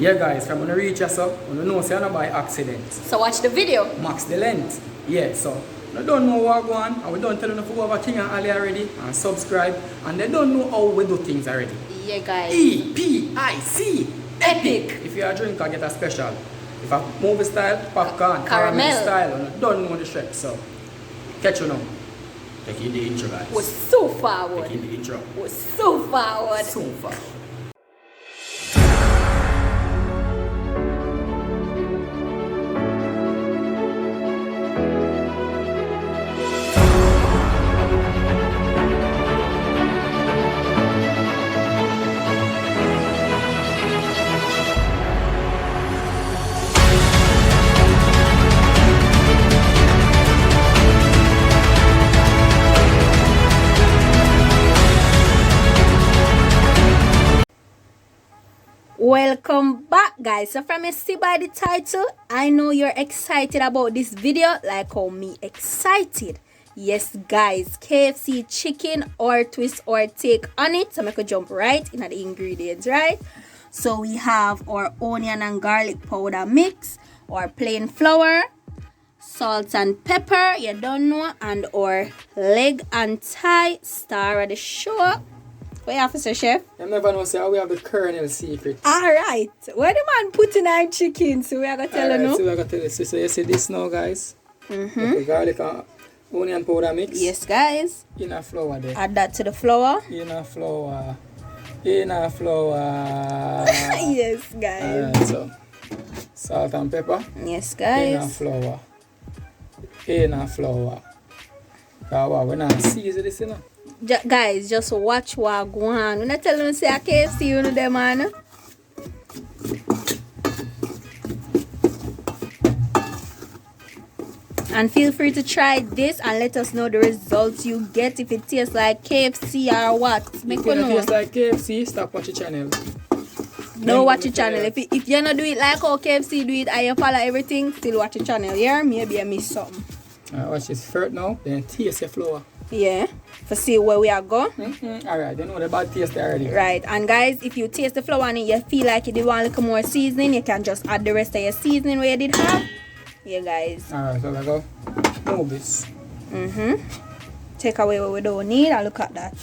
Yeah guys, from when you reach us up, you know say you're by accident. So watch the video. Max the length. Yeah, so they don't know what going on, and we don't tell them to go over King and Ali already and subscribe, and they don't know how we do things already. Yeah guys. EPIC Epic. If you're a drinker, get a special. If a movie style, popcorn, caramel style, and you don't know the shape, so catch you now. Take in the intro, guys. We're so forward. Take in the intro. We're so forward. So forward. Welcome back guys. So from you see by the title, I know you're excited about this video like how me excited. Yes guys, KFC chicken or twist or take on it. So I could jump right in the ingredients, right? So we have our onion and garlic powder mix, our plain flour, salt and pepper, you don't know, and our leg and thigh, star of the show. What you have to say, chef? You never know, say we have the Colonel secret. Alright. Where the man putting our chicken? So we are going to tell you now. So we are going to tell you. So you see this now, guys? The garlic and onion powder mix. Yes, guys. In a flour there. Add that to the flour. In a flour. In a flour. Yes, guys. Alright, so salt and pepper. Yes, guys. In a flour. In a flour. We're not season this, you know. Guys, just watch what go on. When I tell them say I can't see you know them man. And feel free to try this and let us know the results you get, if it tastes like KFC or what. Make if it tastes like KFC, stop watching channel. Don't watch the channel. If you not do it like how KFC do it and you follow everything, still watch the channel. Yeah, maybe I miss something. Watch this first now, then taste the flour. Yeah, for see where we are going. Alright, you know the bad taste already. Right, and guys, if you taste the flour and you feel like you did want a little more seasoning, you can just add the rest of your seasoning where you did have. Yeah, guys. Alright, so we go move this. Take away what we don't need and look at that.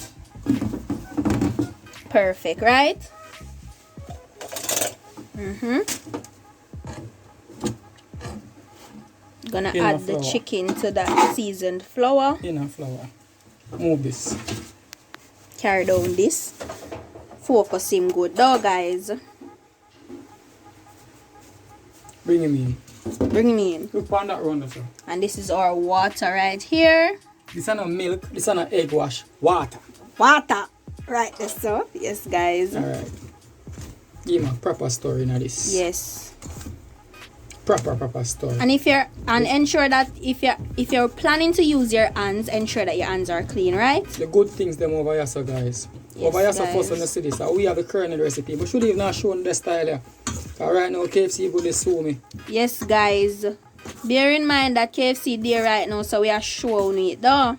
Perfect, right? Gonna add the chicken to that seasoned flour. In a flour. Move this. Carry down this. Focus him good though, guys. Bring him in. Bring him in. Look on that round, sir. And this is our water right here. This is not milk. This is not egg wash. Water. Water. Right, that's so. Yes, guys. Alright. Give me a proper story in this. Yes. Proper story. And ensure that if you're planning to use your hands, ensure that your hands are clean, right? The good things them over here, so guys. Yes, over here, so guys. first when you see this, we have the Colonel recipe. We should even not show the style here. Cause right now KFC go to sue me. Yes, guys. Bear in mind that KFC there right now, so we are showing it though.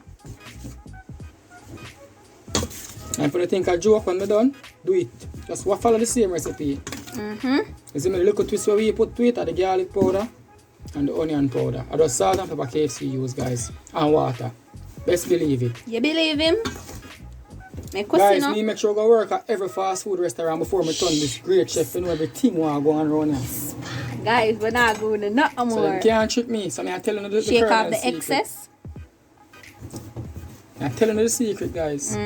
And if you think a joke when we're done, do it. Just follow the same recipe. You see me the little twist where we put to it are the garlic powder and the onion powder. I just salt and pepper KFC use, guys. And water. Best believe it. You believe him? Guys, me make sure I go work at every fast food restaurant before me turn this great chef. You know everything want to go on around here. Guys, we're not going to nothing more. So they can't trick me. So I'm telling you the Shake Colonel off the secret. excess. I'm telling you the secret, guys.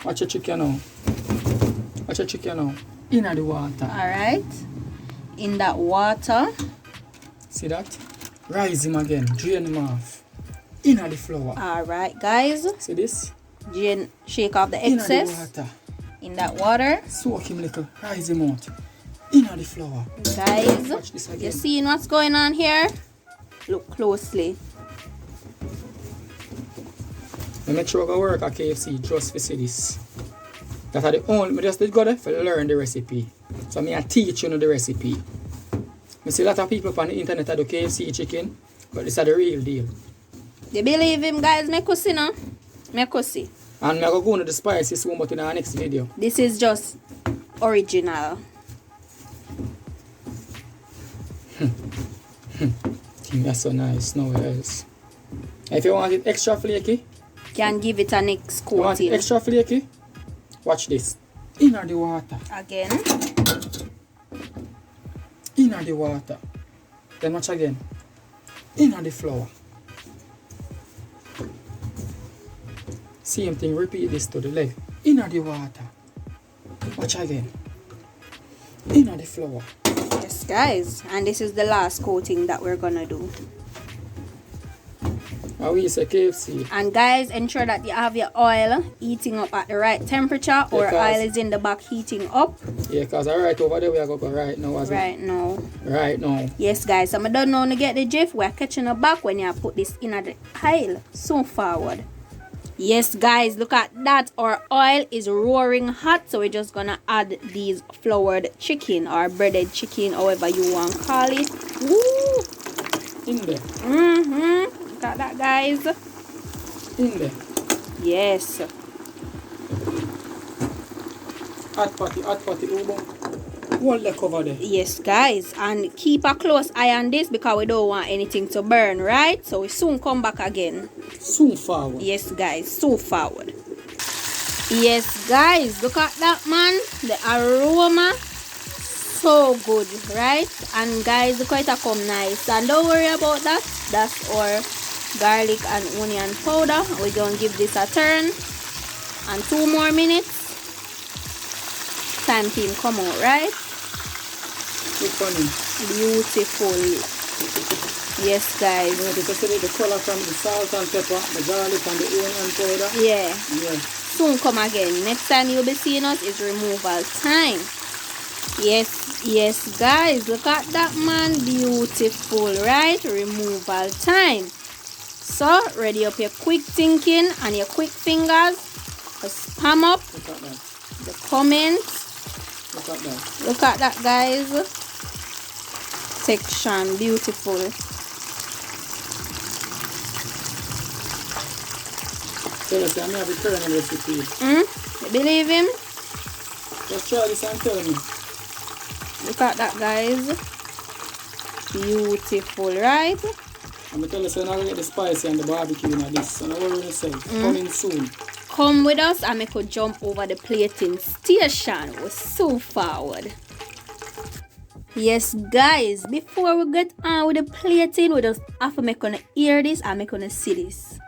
Watch your chicken now. Watch your chicken now. In the water. Alright. In that water. See that? Rise him again. Drain him off. In the flour. Alright, guys. See this? Shake off the excess. In the water. In that water. Soak him little. Rise him out. In the flour. Guys, watch this again. You seeing what's going on here? Look closely. I make sure I go work at KFC just to see this. That's the only, I just did go there to learn the recipe. So I teach you the recipe. I see a lot of people on the internet that do KFC chicken, but this is the real deal. You believe him, guys? Make us see now. Make us see. And I'm going to go into the spices one, but in our next video. This is just original. think that's so nice. Nowhere else. If you want it extra flaky, Can give it a next you want it coating. extra flaky, watch this. Inna the water. Again. Inna the water. Then watch again. Inna the flour. Same thing, repeat this to the leg. Inna the water. Watch again. Inna the flour. Yes, guys. And this is the last coating that we're gonna do. How we say KFC. And guys, ensure that you have your oil heating up at the right temperature, or Because- oil is in the back heating up Yeah, because right over there we are going to go right now. As right now. Right now. Yes, guys. So I don't know to get the gif. We're catching the back when you put this in at the aisle. So forward. Yes, guys. Look at that. Our oil is roaring hot. So we're just going to add these floured chicken or breaded chicken, however you want to call it. Woo! In there. Look at that, guys. In there. Yes. Hot potty, Ubo. Hold the cover there. Yes, guys. And keep a close eye on this because we don't want anything to burn, right? So we soon come back again. Soon forward. Yes, guys. So forward. Yes, guys. Look at that, man. The aroma. So good, right? And guys, look how it come nice. And don't worry about that. That's our garlic and onion powder. We're going to give this a turn. And 2 more minutes. Time to come out, right? Look funny. Beautiful. Yes, guys. You know, this is the color from the salt and pepper, the garlic and the onion powder. Yeah. Yeah. Soon come again. Next time you'll be seeing us is removal time. Yes, guys. Look at that, man. Beautiful, right? Removal time. So, ready up your quick thinking and your quick fingers. Just spam up Look at that. the comments. Look at that. Look at that, guys. Section. Beautiful. Tell us, I may have a Colonel recipe. You believe him? Just try this and tell me. Look at that, guys. Beautiful, right? I'm going to tell you, so I'm going to get the spicy and the barbecue in this. So don't worry yourself. Coming soon. Come with us and we could jump over the plating station. We're so forward. Yes, guys. Before we get on with the plating, we just have to make gonna hear this and make gonna see this.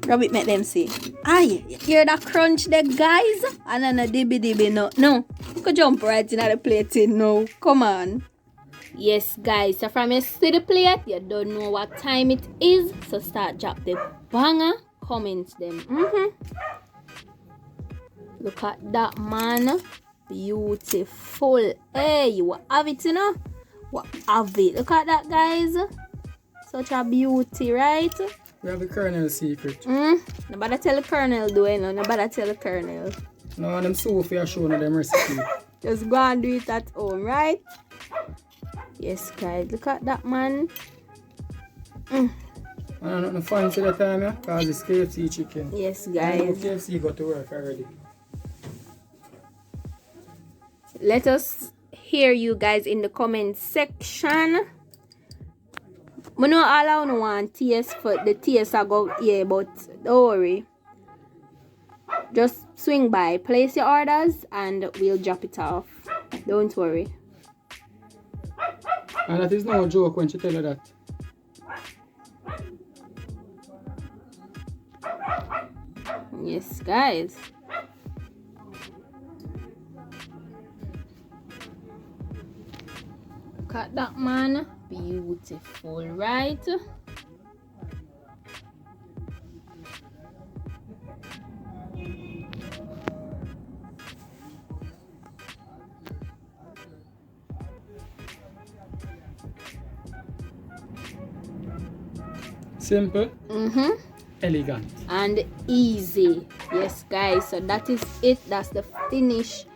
Rabbit, make them see. Aye, you hear that crunch there, guys? And then a dibby no. No. You could jump right in at the plating now. Come on. Yes, guys. So from you see the plate, you don't know what time it is. So start drop the banger. Comments them. Look at that, man. Beautiful. Hey, you have it, you know? What have it? Look at that, guys. Such a beauty, right? We have the Colonel secret. Nobody tell the Colonel, do it, no. Nobody tell the Colonel. No, them Sophie are showing them recipe. Just go and do it at home, right? Yes, guys. Look at that, man. I don't know nothing fancy that time, yeah? Because it's KFC chicken. Yes, I know guys. KFC got to work already. Let us hear you guys in the comment section. I know all I want taste for the taste I go, yeah, but don't worry. Just swing by, place your orders, and we'll drop it off. Don't worry. And that is no joke when she tell you that. Yes, guys. Look at that, man. Beautiful, right? Simple. Elegant. And easy. Yes, guys. So that is it. That's the finished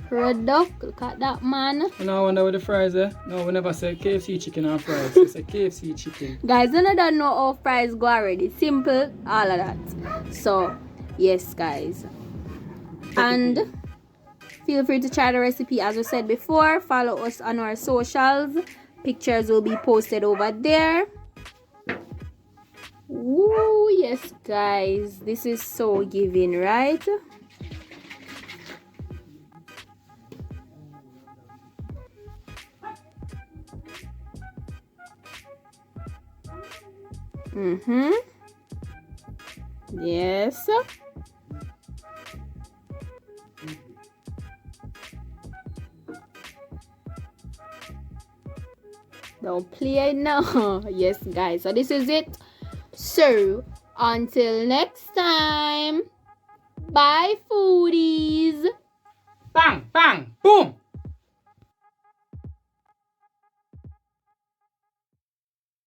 product. Look at that, man. And I wonder what the fries are. No, we never say KFC chicken or fries. We say KFC chicken. Guys, you don't know how fries go already. Simple, all of that. So, yes, guys. And feel free to try the recipe. As we said before, follow us on our socials. Pictures will be posted over there. Woo, yes guys, this is so giving, right? Yes. Don't play it now. Yes guys, so this is it. So until next time, bye foodies. Bang, bang, boom.